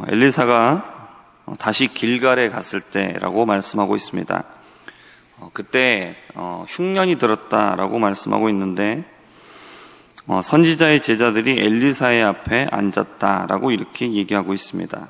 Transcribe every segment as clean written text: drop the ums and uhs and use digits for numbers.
엘리사가 다시 길갈에 갔을 때라고 말씀하고 있습니다. 그때 흉년이 들었다라고 말씀하고 있는데 선지자의 제자들이 엘리사의 앞에 앉았다라고 이렇게 얘기하고 있습니다.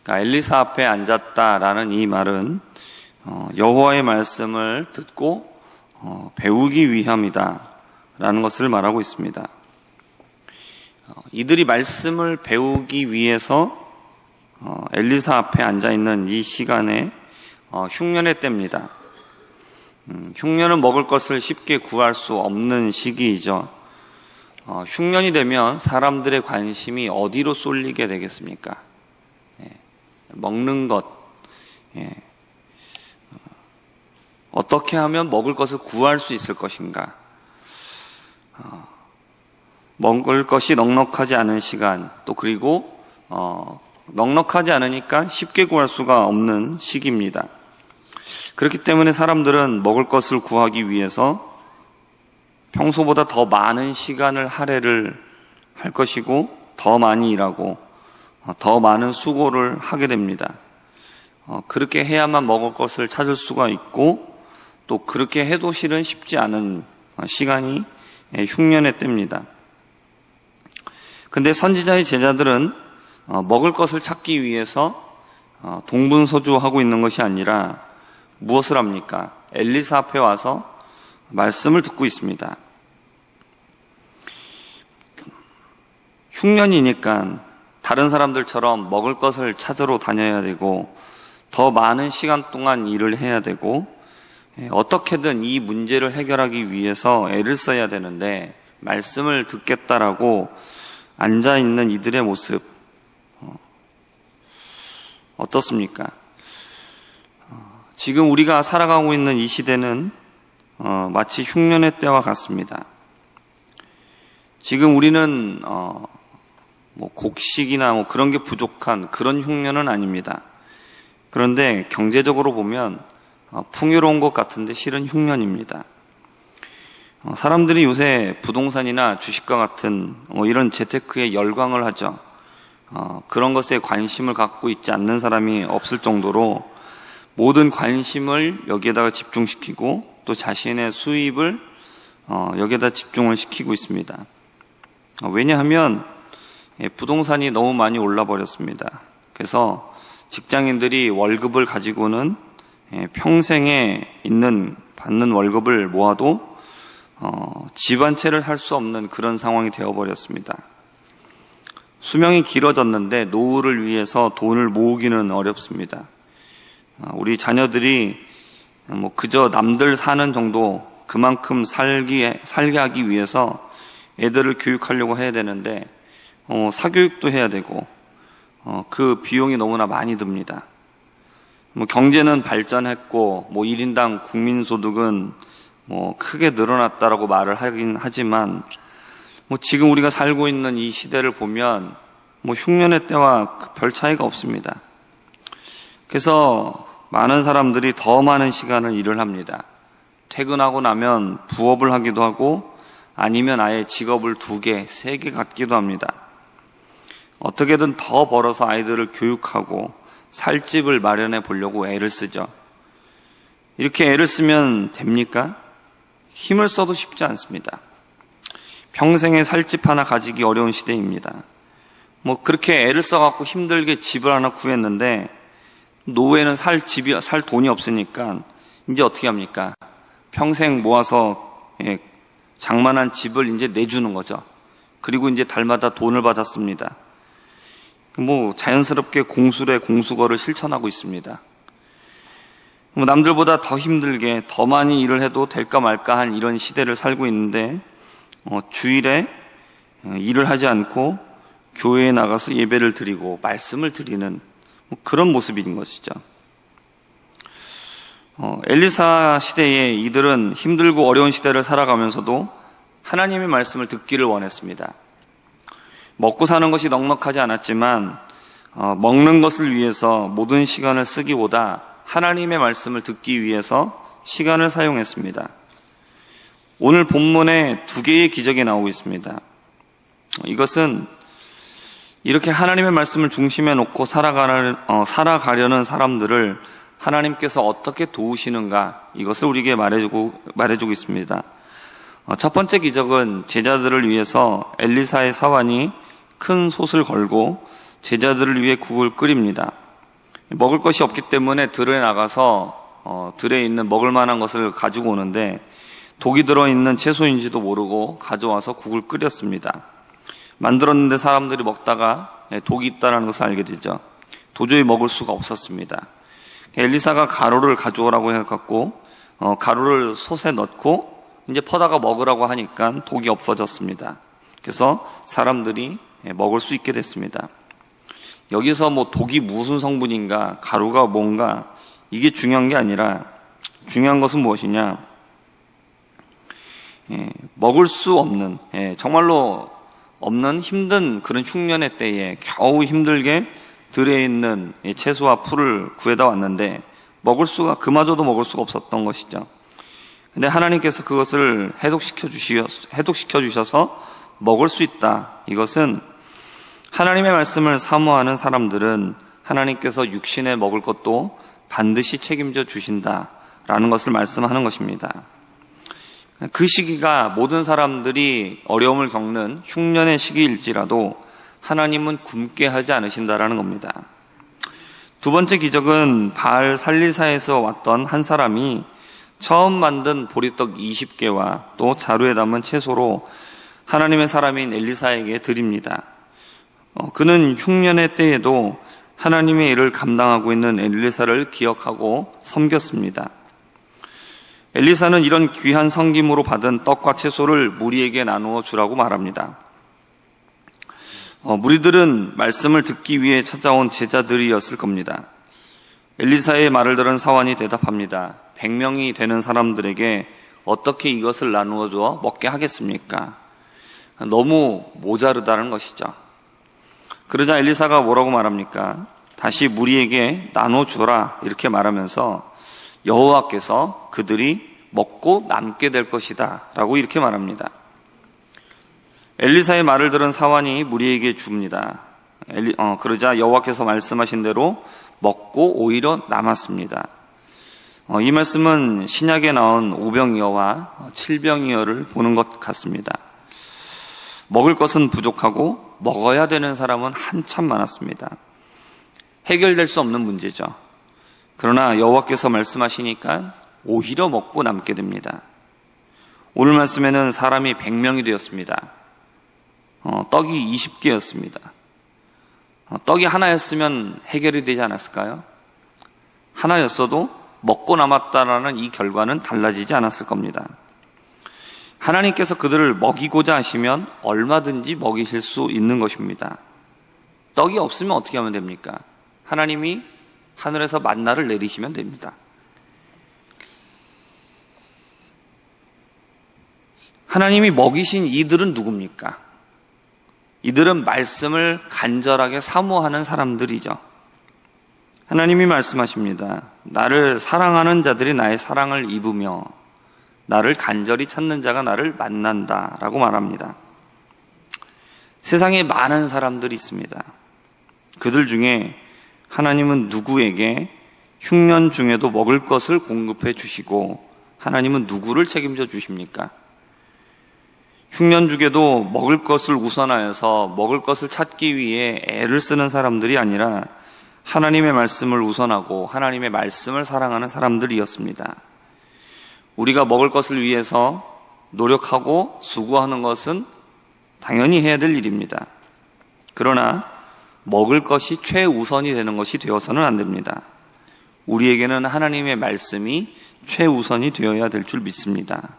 그러니까 엘리사 앞에 앉았다라는 이 말은 여호와의 말씀을 듣고 배우기 위함이다라는 것을 말하고 있습니다. 이들이 말씀을 배우기 위해서 엘리사 앞에 앉아있는 이 시간에 흉년의 때입니다. 흉년은 먹을 것을 쉽게 구할 수 없는 시기이죠. 흉년이 되면 사람들의 관심이 어디로 쏠리게 되겠습니까? 먹는 것. 어떻게 하면 먹을 것을 구할 수 있을 것인가? 먹을 것이 넉넉하지 않은 시간, 또 그리고 넉넉하지 않으니까 쉽게 구할 수가 없는 시기입니다. 그렇기 때문에 사람들은 먹을 것을 구하기 위해서 평소보다 더 많은 시간을 할애를 할 것이고 더 많이 일하고 더 많은 수고를 하게 됩니다. 그렇게 해야만 먹을 것을 찾을 수가 있고 또 그렇게 해도 실은 쉽지 않은 시간이 흉년의 때입니다. 근데 선지자의 제자들은 먹을 것을 찾기 위해서 동분서주하고 있는 것이 아니라 무엇을 합니까? 엘리사 앞에 와서 말씀을 듣고 있습니다. 흉년이니까 다른 사람들처럼 먹을 것을 찾으러 다녀야 되고 더 많은 시간 동안 일을 해야 되고 어떻게든 이 문제를 해결하기 위해서 애를 써야 되는데 말씀을 듣겠다라고 앉아있는 이들의 모습 어떻습니까? 지금 우리가 살아가고 있는 이 시대는 마치 흉년의 때와 같습니다. 지금 우리는 곡식이나 그런 게 부족한 그런 흉년은 아닙니다. 그런데 경제적으로 보면 풍요로운 것 같은데 실은 흉년입니다. 사람들이 요새 부동산이나 주식과 같은 이런 재테크에 열광을 하죠. 그런 것에 관심을 갖고 있지 않는 사람이 없을 정도로 모든 관심을 여기에다가 집중시키고 또 자신의 수입을 여기에다 집중을 시키고 있습니다. 왜냐하면 부동산이 너무 많이 올라 버렸습니다. 그래서 직장인들이 월급을 가지고는 평생에 받는 월급을 모아도 집 한 채를 살 수 없는 그런 상황이 되어버렸습니다. 수명이 길어졌는데 노후를 위해서 돈을 모으기는 어렵습니다. 우리 자녀들이 그저 남들 사는 정도 그만큼 살게 하기 위해서 애들을 교육하려고 해야 되는데 사교육도 해야 되고 그 비용이 너무나 많이 듭니다. 경제는 발전했고 1인당 국민소득은 크게 늘어났다라고 말을 하긴 하지만 지금 우리가 살고 있는 이 시대를 보면 흉년의 때와 별 차이가 없습니다. 그래서 많은 사람들이 더 많은 시간을 일을 합니다. 퇴근하고 나면 부업을 하기도 하고 아니면 아예 직업을 2개, 3개 갖기도 합니다. 어떻게든 더 벌어서 아이들을 교육하고 살 집을 마련해 보려고 애를 쓰죠. 이렇게 애를 쓰면 됩니까? 힘을 써도 쉽지 않습니다. 평생에 살 집 하나 가지기 어려운 시대입니다. 그렇게 애를 써갖고 힘들게 집을 하나 구했는데 노후에는 살 돈이 없으니까 이제 어떻게 합니까? 평생 모아서 장만한 집을 이제 내주는 거죠. 그리고 이제 달마다 돈을 받았습니다. 자연스럽게 공술의 공수거를 실천하고 있습니다. 남들보다 더 힘들게 더 많이 일을 해도 될까 말까 한 이런 시대를 살고 있는데 주일에 일을 하지 않고 교회에 나가서 예배를 드리고 말씀을 드리는 그런 모습인 것이죠. 엘리사 시대에 이들은 힘들고 어려운 시대를 살아가면서도 하나님의 말씀을 듣기를 원했습니다. 먹고 사는 것이 넉넉하지 않았지만 먹는 것을 위해서 모든 시간을 쓰기보다 하나님의 말씀을 듣기 위해서 시간을 사용했습니다. 오늘 본문에 2개의 기적이 나오고 있습니다. 이것은 이렇게 하나님의 말씀을 중심에 놓고 살아가려는 사람들을 하나님께서 어떻게 도우시는가, 이것을 우리에게 말해주고 있습니다. 첫 번째 기적은 제자들을 위해서 엘리사의 사환이 큰 솥을 걸고 제자들을 위해 국을 끓입니다. 먹을 것이 없기 때문에 들에 나가서 들에 있는 먹을 만한 것을 가지고 오는데 독이 들어있는 채소인지도 모르고 가져와서 국을 끓였습니다. 만들었는데 사람들이 먹다가 독이 있다는 것을 알게 되죠. 도저히 먹을 수가 없었습니다. 엘리사가 가루를 가져오라고 해갖고 가루를 솥에 넣고 이제 퍼다가 먹으라고 하니까 독이 없어졌습니다. 그래서 사람들이 먹을 수 있게 됐습니다. 여기서 독이 무슨 성분인가, 가루가 뭔가, 이게 중요한 게 아니라 중요한 것은 무엇이냐, 먹을 수 없는, 정말로 없는 힘든 그런 흉년의 때에 겨우 힘들게 들에 있는 채소와 풀을 구해다 왔는데 그마저도 먹을 수가 없었던 것이죠. 근데 하나님께서 그것을 해독시켜 주셔서 먹을 수 있다. 이것은 하나님의 말씀을 사모하는 사람들은 하나님께서 육신에 먹을 것도 반드시 책임져 주신다라는 것을 말씀하는 것입니다. 그 시기가 모든 사람들이 어려움을 겪는 흉년의 시기일지라도 하나님은 굶게 하지 않으신다라는 겁니다. 두 번째 기적은 바알 살리사에서 왔던 한 사람이 처음 만든 보리떡 20개와 또 자루에 담은 채소로 하나님의 사람인 엘리사에게 드립니다. 그는 흉년의 때에도 하나님의 일을 감당하고 있는 엘리사를 기억하고 섬겼습니다. 엘리사는 이런 귀한 섬김으로 받은 떡과 채소를 무리에게 나누어 주라고 말합니다. 무리들은 말씀을 듣기 위해 찾아온 제자들이었을 겁니다. 엘리사의 말을 들은 사환이 대답합니다. 100명이 되는 사람들에게 어떻게 이것을 나누어 줘 먹게 하겠습니까? 너무 모자르다는 것이죠. 그러자 엘리사가 뭐라고 말합니까? 다시 무리에게 나눠 주라 이렇게 말하면서 여호와께서 그들이 먹고 남게 될 것이다 라고 이렇게 말합니다. 엘리사의 말을 들은 사환이 무리에게 줍니다. 그러자 여호와께서 말씀하신 대로 먹고 오히려 남았습니다. 이 말씀은 신약에 나온 오병이어와 칠병이어를 보는 것 같습니다. 먹을 것은 부족하고 먹어야 되는 사람은 한참 많았습니다. 해결될 수 없는 문제죠. 그러나 여호와께서 말씀하시니까 오히려 먹고 남게 됩니다. 오늘 말씀에는 사람이 100명이 되었습니다. 떡이 20개였습니다. 떡이 하나였으면 해결이 되지 않았을까요? 하나였어도 먹고 남았다라는 이 결과는 달라지지 않았을 겁니다. 하나님께서 그들을 먹이고자 하시면 얼마든지 먹이실 수 있는 것입니다. 떡이 없으면 어떻게 하면 됩니까? 하나님이 하늘에서 만나를 내리시면 됩니다. 하나님이 먹이신 이들은 누굽니까? 이들은 말씀을 간절하게 사모하는 사람들이죠. 하나님이 말씀하십니다. 나를 사랑하는 자들이 나의 사랑을 입으며 나를 간절히 찾는 자가 나를 만난다 라고 말합니다. 세상에 많은 사람들이 있습니다. 그들 중에 하나님은 누구에게 흉년 중에도 먹을 것을 공급해 주시고 하나님은 누구를 책임져 주십니까? 흉년 중에도 먹을 것을 우선하여서 먹을 것을 찾기 위해 애를 쓰는 사람들이 아니라 하나님의 말씀을 우선하고 하나님의 말씀을 사랑하는 사람들이었습니다. 우리가 먹을 것을 위해서 노력하고 수고하는 것은 당연히 해야 될 일입니다. 그러나 먹을 것이 최우선이 되는 것이 되어서는 안 됩니다. 우리에게는 하나님의 말씀이 최우선이 되어야 될 줄 믿습니다.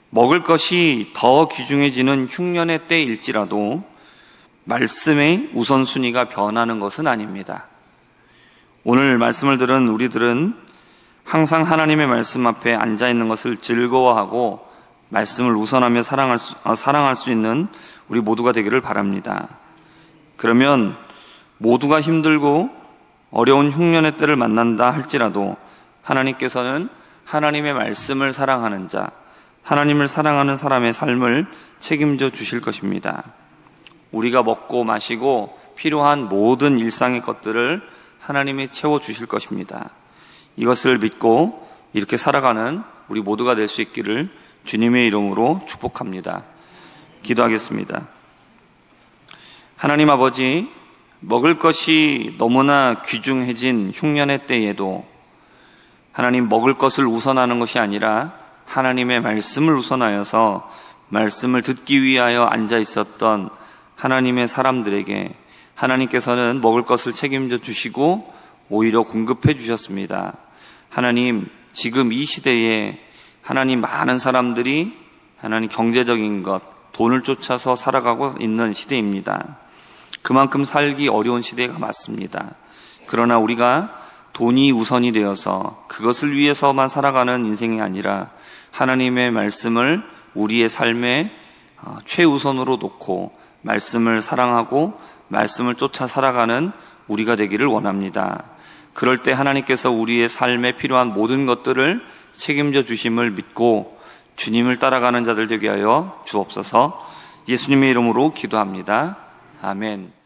먹을 것이 더 귀중해지는 흉년의 때일지라도 말씀의 우선순위가 변하는 것은 아닙니다. 오늘 말씀을 들은 우리들은 항상 하나님의 말씀 앞에 앉아있는 것을 즐거워하고 말씀을 우선하며 사랑할 수 있는 우리 모두가 되기를 바랍니다. 그러면 모두가 힘들고 어려운 흉년의 때를 만난다 할지라도 하나님께서는 하나님의 말씀을 사랑하는 자, 하나님을 사랑하는 사람의 삶을 책임져 주실 것입니다. 우리가 먹고 마시고 필요한 모든 일상의 것들을 하나님이 채워주실 것입니다. 이것을 믿고 이렇게 살아가는 우리 모두가 될 수 있기를 주님의 이름으로 축복합니다. 기도하겠습니다. 하나님 아버지, 먹을 것이 너무나 귀중해진 흉년의 때에도 하나님 먹을 것을 우선하는 것이 아니라 하나님의 말씀을 우선하여서 말씀을 듣기 위하여 앉아 있었던 하나님의 사람들에게 하나님께서는 먹을 것을 책임져 주시고 오히려 공급해 주셨습니다. 하나님, 지금 이 시대에 하나님 많은 사람들이 하나님 경제적인 것, 돈을 쫓아서 살아가고 있는 시대입니다. 그만큼 살기 어려운 시대가 맞습니다. 그러나 우리가 돈이 우선이 되어서 그것을 위해서만 살아가는 인생이 아니라 하나님의 말씀을 우리의 삶에 최우선으로 놓고 말씀을 사랑하고 말씀을 쫓아 살아가는 우리가 되기를 원합니다. 그럴 때 하나님께서 우리의 삶에 필요한 모든 것들을 책임져 주심을 믿고 주님을 따라가는 자들 되게 하여 주옵소서. 예수님의 이름으로 기도합니다. 아멘.